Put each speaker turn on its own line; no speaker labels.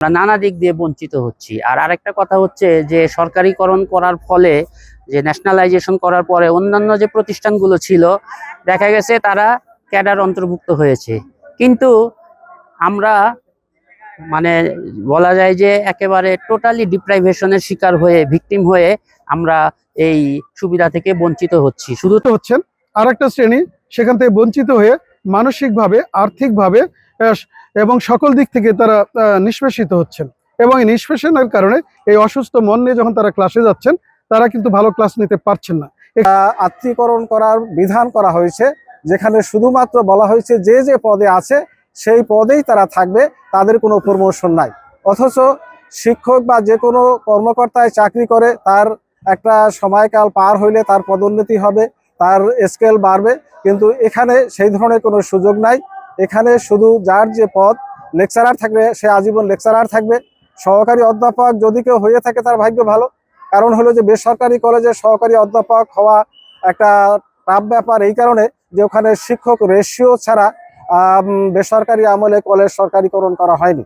আমরা নানা দিক দিয়ে বঞ্চিত হচ্ছি। আর আরেকটা কথা হচ্ছে যে সরকারিকরণ করার ফলে, যে ন্যাশনালাইজেশন করার পরে অন্যান্য যে প্রতিষ্ঠানগুলো ছিল দেখা গেছে তারা ক্যাডার অন্তর্ভুক্ত হয়েছে, কিন্তু আমরা মানে বলা যায় যে একেবারে টোটালি ডিপ্রাইভেশনের শিকার হয়ে, ভিকটিম হয়ে আমরা এই সুবিধা থেকে বঞ্চিত হচ্ছি। শুধু
হচ্ছেন আর একটা শ্রেণী সেখান থেকে বঞ্চিত হয়ে মানসিকভাবে, আর্থিকভাবে এবং সকল দিক থেকে তারা নিষ্পেষিত হচ্ছেন, এবং এই নিষ্পেষণের কারণে এই অসুস্থ মন নিয়ে যখন তারা ক্লাসে যাচ্ছেন তারা কিন্তু ভালো ক্লাস নিতে পারছেন না।
আত্মীকরণ করার বিধান করা হয়েছে, যেখানে শুধুমাত্র বলা হয়েছে যে যে পদে আছে সেই পদেই তারা থাকবে, তাদের কোনো প্রমোশন নাই। অথচ শিক্ষক বা যে কোনো কর্মকর্তায় চাকরি করে তার একটা সময়কাল পার হইলে তার পদোন্নতি হবে, তার স্কেল বাড়বে, কিন্তু এখানে সেই ধরনের কোনো সুযোগ নাই। এখানে শুধু যার যে পদ, লেকচারার থাকবে সে আজীবন লেকচারার থাকবে। সহকারী অধ্যাপক যদি কেউ হয়ে থাকে তার ভাগ্য ভালো, কারণ হলো যে বেসরকারি কলেজে সহকারী অধ্যাপক হওয়া একটা টাফ ব্যাপার, এই কারণে যে ওখানে শিক্ষক রেশিও ছাড়া বেসরকারি আমলে কলেজ সরকারিকরণ করা হয়নি।